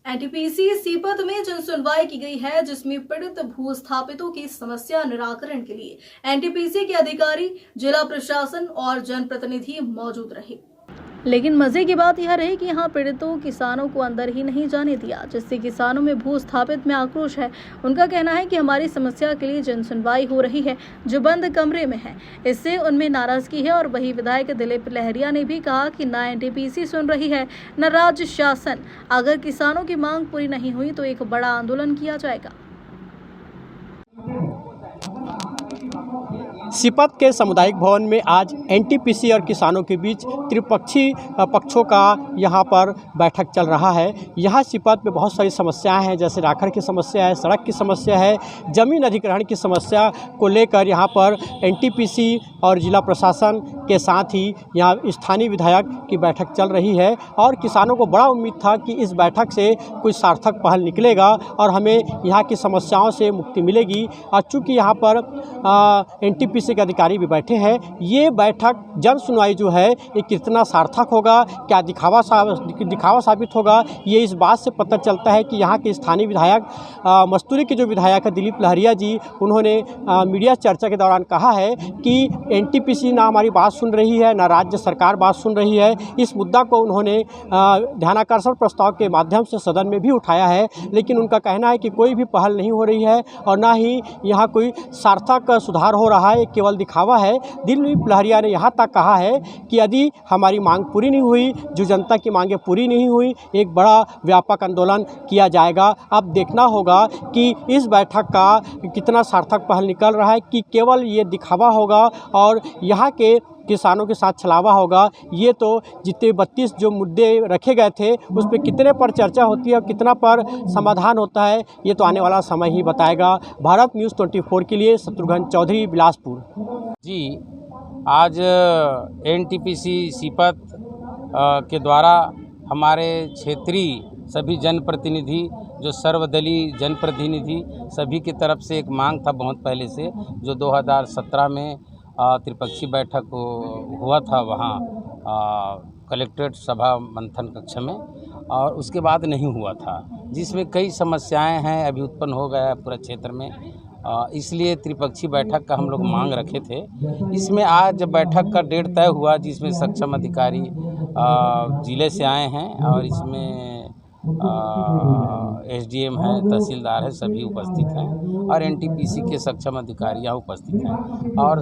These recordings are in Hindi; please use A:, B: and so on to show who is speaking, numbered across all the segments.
A: एनटीपीसी सीपत में जन सुनवाई की गई है, जिसमें पीड़ित भूस्थापितों की समस्या निराकरण के लिए एनटीपीसी के अधिकारी, जिला प्रशासन और जनप्रतिनिधि मौजूद रहे। लेकिन मजे की बात यह रही कि यहाँ पीड़ितों किसानों को अंदर ही नहीं जाने दिया, जिससे किसानों में भूस्थापित में आक्रोश है। उनका कहना है कि हमारी समस्या के लिए जन सुनवाई हो रही है जो बंद कमरे में है, इससे उनमें नाराजगी है। और वही विधायक दिलीप लहरिया ने भी कहा कि न एनटीपीसी सुन रही है न राज्य शासन। अगर किसानों की मांग पूरी नहीं हुई तो एक बड़ा आंदोलन किया जाएगा।
B: सीपत के सामुदायिक भवन में आज एनटीपीसी और किसानों के बीच त्रिपक्षीय पक्षों का यहाँ पर बैठक चल रहा है। यहाँ सीपत में बहुत सारी समस्याएं हैं, जैसे राखड़ की समस्या है, सड़क की समस्या है, ज़मीन अधिग्रहण की समस्या को लेकर यहाँ पर एनटीपीसी और जिला प्रशासन के साथ ही यहाँ स्थानीय विधायक की बैठक चल रही है। और किसानों को बड़ा उम्मीद था कि इस बैठक से कुछ सार्थक पहल निकलेगा और हमें यहाँ की समस्याओं से मुक्ति मिलेगी। और चूँकि यहाँ पर एनटीपीसी के अधिकारी भी बैठे हैं, ये बैठक जन सुनवाई जो है ये कितना सार्थक होगा, क्या दिखावा साबित होगा, ये इस बात से पता चलता है कि यहाँ के स्थानीय विधायक मस्तूरी के जो विधायक है दिलीप लहरिया जी, उन्होंने मीडिया चर्चा के दौरान कहा है कि एनटीपीसी ना हमारी बात सुन रही है, ना राज्य सरकार बात सुन रही है। इस मुद्दा को उन्होंने ध्यानाकर्षण प्रस्ताव के माध्यम से सदन में भी उठाया है, लेकिन उनका कहना है कि कोई भी पहल नहीं हो रही है और ना ही यहाँ कोई सार्थक सुधार हो रहा है, केवल दिखावा है। दिलीप लहरिया ने यहाँ तक कहा है कि यदि हमारी मांग पूरी नहीं हुई, जो जनता की मांगें पूरी नहीं हुई, एक बड़ा व्यापक आंदोलन किया जाएगा। अब देखना होगा कि इस बैठक का कितना सार्थक पहल निकल रहा है, कि केवल ये दिखावा होगा और यहाँ के किसानों के साथ छलावा होगा। ये तो जितने 32 जो मुद्दे रखे गए थे उस पर कितने पर चर्चा होती है और कितना पर समाधान होता है, ये तो आने वाला समय ही बताएगा। भारत न्यूज़ 24 के लिए शत्रुघ्न चौधरी, बिलासपुर।
C: जी, आज एनटीपीसी सीपत के द्वारा हमारे क्षेत्रीय सभी जनप्रतिनिधि, जो सर्वदलीय जनप्रतिनिधि, सभी की तरफ से एक मांग था बहुत पहले से, जो 2017 में त्रिपक्षीय बैठक हुआ था वहाँ कलेक्ट्रेट सभा मंथन कक्ष में, और उसके बाद नहीं हुआ था, जिसमें कई समस्याएं हैं अभी उत्पन्न हो गया है पूरा क्षेत्र में। इसलिए त्रिपक्षीय बैठक का हम लोग मांग रखे थे। इसमें आज बैठक का डेट तय हुआ, जिसमें सक्षम अधिकारी जिले से आए हैं और इसमें एसडीएम है, तहसीलदार है, सभी उपस्थित हैं और एनटीपीसी के सक्षम अधिकारी यहाँ उपस्थित हैं और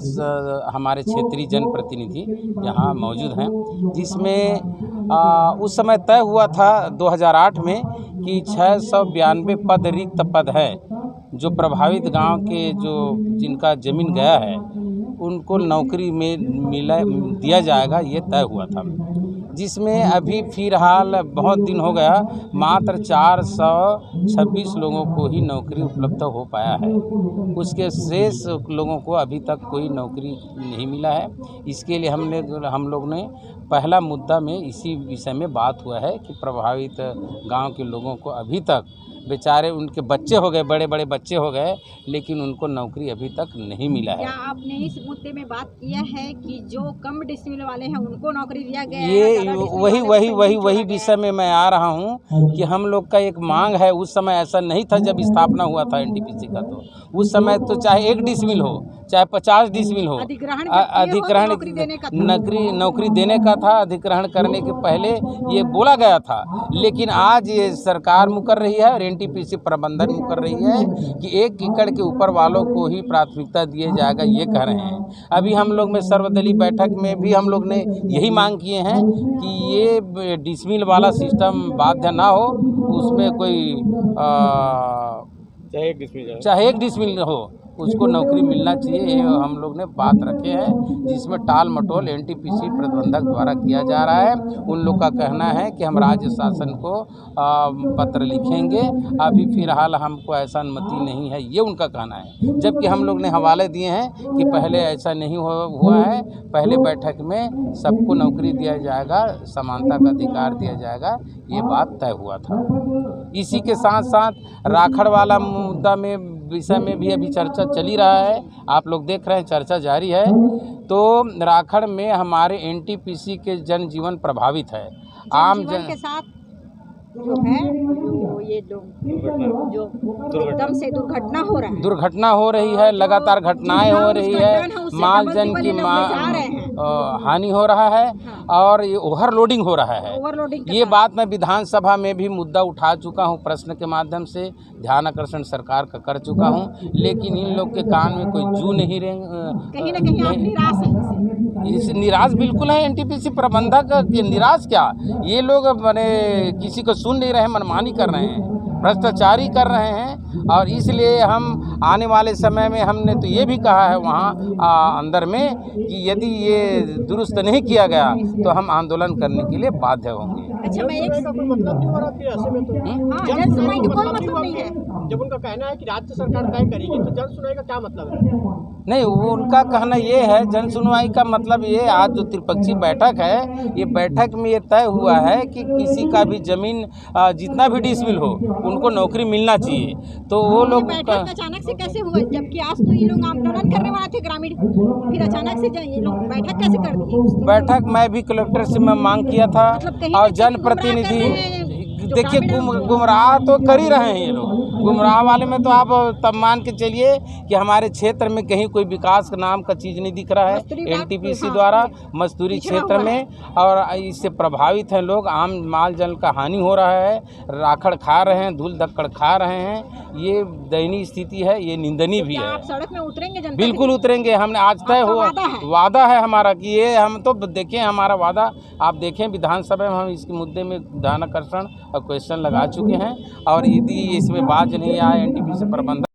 C: हमारे क्षेत्रीय जनप्रतिनिधि यहाँ मौजूद हैं। जिसमें उस समय तय हुआ था 2008 में कि 692 पद रिक्त पद है, जो प्रभावित गांव के जो जिनका ज़मीन गया है उनको नौकरी में दिया जाएगा, ये तय हुआ था। जिसमें अभी फ़िलहाल बहुत दिन हो गया, मात्र 426 लोगों को ही नौकरी उपलब्ध हो पाया है। उसके शेष लोगों को अभी तक कोई नौकरी नहीं मिला है। इसके लिए हम लोग ने पहला मुद्दा में इसी विषय में बात हुआ है कि प्रभावित गांव के लोगों को अभी तक बेचारे, उनके बच्चे हो गए, बड़े बड़े बच्चे हो गए, लेकिन उनको नौकरी अभी तक नहीं मिला है।
D: क्या आपने इस मुद्दे में बात किया है कि जो कम डिसमिल वाले हैं उनको नौकरी दिया गया
C: ये
D: है?
C: वही विषय में मैं आ रहा हूँ कि हम लोग का एक मांग है। उस समय ऐसा नहीं था जब स्थापना हुआ था एनटीपीसी का, तो उस समय तो चाहे 1 डिसमिल हो चाहे 50 डिसमिल हो, अधिग्रहण नौकरी देने का था। अधिग्रहण करने के पहले ये बोला गया था, लेकिन आज ये सरकार मुकर रही है और एनटीपीसी प्रबंधन मुकर रही है कि 1 एकड़ के ऊपर वालों को ही प्राथमिकता दिया जाएगा, ये कह रहे हैं। अभी हम लोग में सर्वदलीय बैठक में भी हम लोग ने यही मांग किए हैं कि ये डिसमिल वाला सिस्टम बाध्य ना हो, उसमें कोई चाहे 1 डिसमिल हो, उसको नौकरी मिलना चाहिए। ये हम लोग ने बात रखे हैं, जिसमें टाल मटोल एनटीपीसी प्रबंधक द्वारा किया जा रहा है। उन लोग का कहना है कि हम राज्य शासन को पत्र लिखेंगे, अभी फ़िलहाल हमको ऐसा अनुमति नहीं है, ये उनका कहना है। जबकि हम लोग ने हवाले दिए हैं कि पहले ऐसा नहीं हुआ है, पहले बैठक में सबको नौकरी दिया जाएगा, समानता का अधिकार दिया जाएगा, ये बात तय हुआ था। इसी के साथ साथ राखड़ वाला मुद्दा में विषय में भी अभी चर्चा चली रहा है, आप लोग देख रहे हैं, चर्चा जारी है। तो राखड़ में हमारे एनटीपीसी के जनजीवन प्रभावित है।
D: आम जन के साथ जो है जो ये जो एकदम से दुर्घटना हो रहा है,
C: दुर्घटना हो रही है, लगातार घटनाएं हो रही है, माल जन की हानि हो रहा है और ये ओवरलोडिंग हो रहा है।
D: ओवरलोडिंग
C: ये बात मैं विधानसभा में भी मुद्दा उठा चुका हूँ, प्रश्न के माध्यम से ध्यान आकर्षण सरकार का कर चुका हूँ, लेकिन इन लोग के कान में कोई जू नहीं
D: कहीं ना कहीं आप निराश हैं
C: इस निराश बिल्कुल है। एनटीपीसी प्रबंधक ये निराश क्या, ये लोग मैंने किसी को सुन नहीं रहे, मनमानी कर रहे हैं, भ्रष्टाचारी कर रहे हैं। और इसलिए हम आने वाले समय में हमने तो ये भी कहा है वहाँ अंदर में कि यदि ये दुरुस्त नहीं किया गया तो हम आंदोलन करने के लिए बाध्य होंगे।
D: अच्छा, मैं एक
B: मतलब नहीं हो रहा फिर ऐसे में तो
D: जन सुनवाई का कोई मतलब नहीं है।
B: जब उनका कहना है कि राज्य सरकार तय करेगी तो जन सुनवाई का क्या मतलब है?
C: नहीं, उनका कहना ये है जन सुनवाई का मतलब ये, आज जो त्रिपक्षीय बैठक है, ये बैठक में ये तय हुआ है कि किसी का भी जमीन जितना भी डिसमिल हो उनको नौकरी मिलना चाहिए। तो वो लोग
D: बैठक अचानक से कैसे हुआ, जबकि आज तो ये लोग आंदोलन करने वाले थे ग्रामीण, फिर अचानक से ये लोग बैठक कैसे कर दिए?
C: बैठक मैं भी कलेक्टर से मैं मांग किया था
D: मतलब
C: और जनप्रतिनिधि देखिए गुमराह तो कर ही रहे हैं ये लोग। गुमराह वाले में तो आप तब मान के चलिए कि हमारे क्षेत्र में कहीं कोई विकास का नाम का चीज़ नहीं दिख रहा है एनटीपीसी द्वारा मजदूरी क्षेत्र में, और इससे प्रभावित हैं लोग। आम माल जल का हानि हो रहा है, राखड़ खा रहे हैं, धूल धक्कड़ खा रहे हैं। ये दयनीय स्थिति है, ये निंदनीय भी है।
D: आप सड़क में उतरेंगे जनता?
C: बिल्कुल उतरेंगे, हमने आज तय हुआ वादा है हमारा कि ये हम तो देखें हमारा वादा आप देखें, विधानसभा में हम इसके मुद्दे में ध्यान आकर्षण और क्वेश्चन लगा चुके हैं। और यदि इसमें बाज नहीं आए एनटीपीसी प्रबंधक